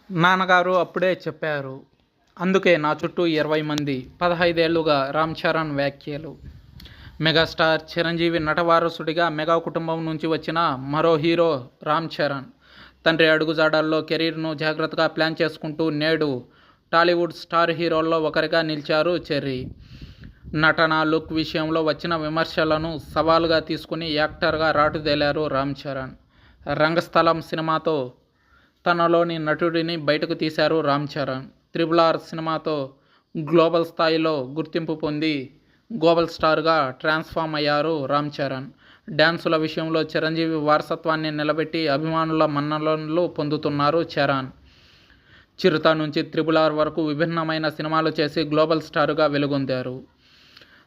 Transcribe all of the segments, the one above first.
నాన్నగారు అప్పుడే చెప్పారు. అందుకే నా చుట్టూ 20 మంది. 15 ఏళ్లుగా రామ్ చరణ్ వ్యాఖ్యలు. మెగాస్టార్ చిరంజీవి నటవారసుడిగా మెగా కుటుంబం నుంచి వచ్చిన మరో హీరో రామ్ చరణ్. తండ్రి అడుగుజాడల్లో కెరీర్ను జాగ్రత్తగా ప్లాన్ చేసుకుంటూ నేడు టాలీవుడ్ స్టార్ హీరోల్లో ఒకరిగా నిలిచారు చెర్రీ. నటన, లుక్ విషయంలో వచ్చిన విమర్శలను సవాలుగా తీసుకుని యాక్టర్గా రాటుదేలారు రామ్ చరణ్. రంగస్థలం సినిమాతో తనలోని నటుడిని బయటకు తీశారు రామ్ చరణ్. RRR సినిమాతో గ్లోబల్ స్థాయిలో గుర్తింపు పొంది గ్లోబల్ స్టార్గా ట్రాన్స్ఫార్మ్ అయ్యారు రామ్ చరణ్. డ్యాన్సుల విషయంలో చిరంజీవి వారసత్వాన్ని నిలబెట్టి అభిమానుల మన్ననలు పొందుతున్నారు చరణ్. చిరుత నుంచి RRR వరకు విభిన్నమైన సినిమాలు చేసి గ్లోబల్ స్టార్గా వెలుగొందారు.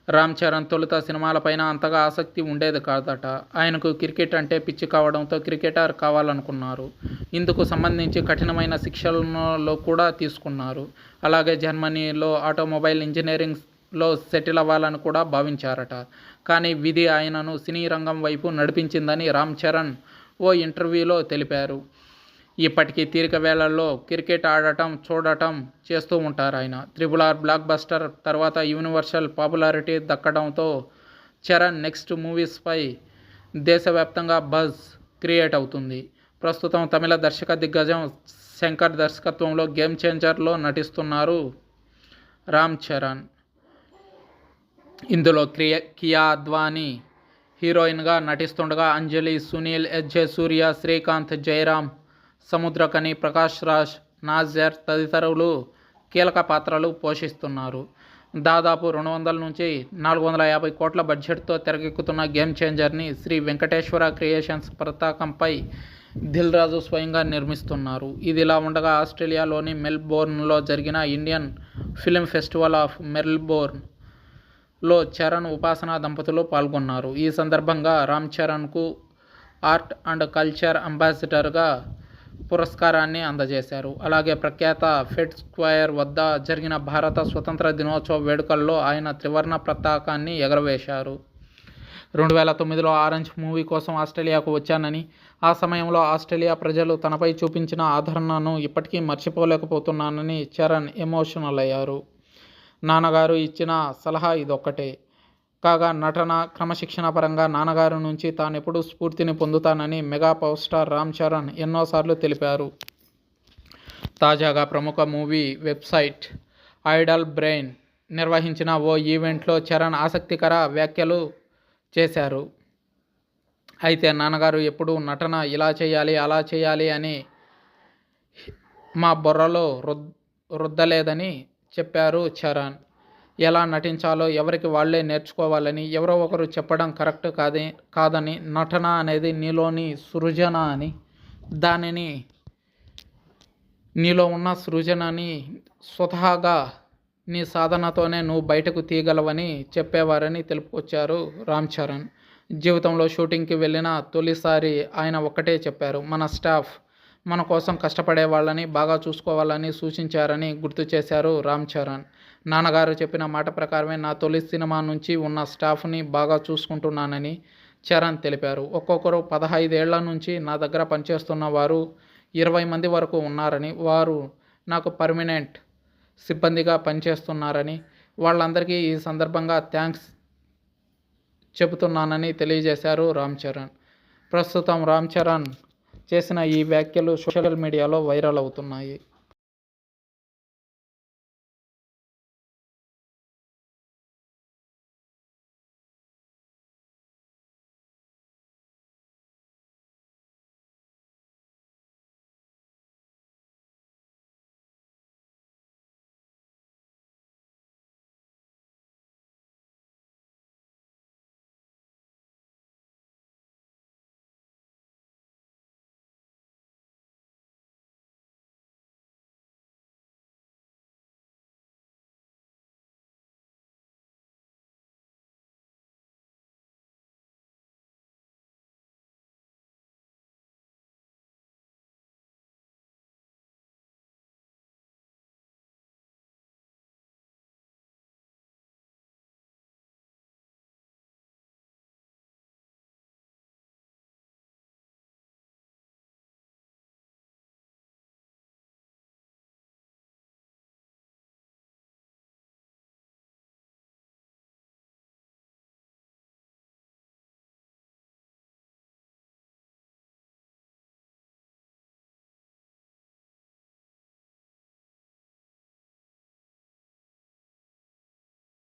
రామ్ చరణ్ తొలుత సినిమాలపైన అంతగా ఆసక్తి ఉండేది కాదట. ఆయనకు క్రికెట్ అంటే పిచ్చి కావడంతో క్రికెటర్ కావాలనుకున్నారు. ఇందుకు సంబంధించి కఠినమైన శిక్షణలు కూడా తీసుకున్నారు. అలాగే జర్మనీలో ఆటోమొబైల్ ఇంజనీరింగ్లో సెటిల్ అవ్వాలని కూడా భావించారట. కానీ విధి ఆయనను సినీ రంగం వైపు నడిపించిందని రామ్ చరణ్ ఓ ఇంటర్వ్యూలో తెలిపారు. ఇప్పటికీ తీరిక వేళల్లో క్రికెట్ ఆడటం, చూడటం చేస్తూ ఉంటారు ఆయన. RRR బ్లాక్ బస్టర్ తర్వాత యూనివర్సల్ పాపులారిటీ దక్కడంతో చరణ్ నెక్స్ట్ మూవీస్పై దేశవ్యాప్తంగా బజ్ క్రియేట్ అవుతుంది. ప్రస్తుతం తమిళ దర్శక దిగ్గజం శంకర్ దర్శకత్వంలో గేమ్ చేంజర్లో నటిస్తున్నారు రామ్ చరణ్. ఇందులో కియా అద్వానీ హీరోయిన్గా నటిస్తుండగా అంజలి, సునీల్, ఎస్.జె. సూర్య, శ్రీకాంత్, జయరామ్, సముద్రకని, ప్రకాష్ రాజ్, నాజర్ తదితరులు కీలక పాత్రలు పోషిస్తున్నారు. దాదాపు 200 నుంచి 450 కోట్ల బడ్జెట్తో తెరకెక్కుతున్న గేమ్ చేంజర్ని శ్రీ వెంకటేశ్వర క్రియేషన్స్ పతాకంపై దిల్ రాజు స్వయంగా నిర్మిస్తున్నారు. ఇదిలా ఉండగా ఆస్ట్రేలియాలోని మెల్బోర్న్లో జరిగిన ఇండియన్ ఫిల్మ్ ఫెస్టివల్ ఆఫ్ మెల్బోర్న్లో చరణ్, ఉపాసన దంపతులు పాల్గొన్నారు. ఈ సందర్భంగా రామ్ చరణ్కు ఆర్ట్ అండ్ కల్చర్ అంబాసిడర్గా పురస్కారాన్ని అందజేశారు. అలాగే ప్రఖ్యాత ఫెడ్ స్క్వేర్ వద్ద జరిగిన భారత స్వతంత్ర దినోత్సవ వేడుకల్లో ఆయన త్రివర్ణ పతాకాన్ని ఎగురవేశారు. 2009లో ఆరెంజ్ మూవీ కోసం ఆస్ట్రేలియాకు వచ్చానని, ఆ సమయంలో ఆస్ట్రేలియా ప్రజలు తనపై చూపించిన ఆదరణను ఇప్పటికీ మర్చిపోలేకపోతున్నానని చరణ్ ఎమోషనల్ అయ్యారు. నాన్నగారు ఇచ్చిన సలహా ఇదొక్కటే. కాగా నటన, క్రమశిక్షణ పరంగా నాన్నగారి నుంచి తానెప్పుడూ స్ఫూర్తిని పొందుతానని mega power star Ram Charan ఎన్నోసార్లు తెలిపారు. తాజాగా ప్రముఖ మూవీ వెబ్సైట్ ఐడల్ బ్రెయిన్ నిర్వహించిన ఓ ఈవెంట్లో చరణ్ ఆసక్తికర వ్యాఖ్యలు చేశారు. అయితే నాన్నగారు ఎప్పుడూ నటన ఇలా చేయాలి, అలా చేయాలి అని మా బుర్రలో రుద్దలేదని చెప్పారు చరణ్. ఎలా నటించాలో ఎవరికి వాళ్లే నేర్చుకోవాలని, ఎవరో ఒకరు చెప్పడం కరెక్ట్ కాదని, నటన అనేది నీలోని సృజన అని, దానిని నీలో ఉన్న సృజనని స్వతహాగా నీ సాధనతోనే నువ్వు బయటకు తీయగలవని చెప్పేవారని తెలుపుకొచ్చారు రామ్ చరణ్. జీవితంలో షూటింగ్కి వెళ్ళిన తొలిసారి ఆయన ఒక్కటే చెప్పారు. మన స్టాఫ్ మన కోసం కష్టపడే వాళ్ళని బాగా చూసుకోవాలని సూచించారని గుర్తు చేశారు రామ్ చరణ్. నాన్నగారు చెప్పిన మాట ప్రకారమే నా తొలి సినిమా నుంచి ఉన్న స్టాఫ్ని బాగా చూసుకుంటున్నానని చరణ్ తెలిపారు. ఒక్కొక్కరు 15 ఏళ్ల నుంచి నా దగ్గర పనిచేస్తున్న వారు 20 మంది వరకు ఉన్నారని, వారు నాకు పర్మనెంట్ సిబ్బందిగా పనిచేస్తున్నారని, వాళ్ళందరికీ ఈ సందర్భంగా థ్యాంక్స్ చెబుతున్నానని తెలియజేశారు రామ్ చరణ్. ప్రస్తుతం రామ్ చరణ్ చేసిన ఈ వ్యాఖ్యలు సోషల్ మీడియాలో వైరల్ అవుతున్నాయి.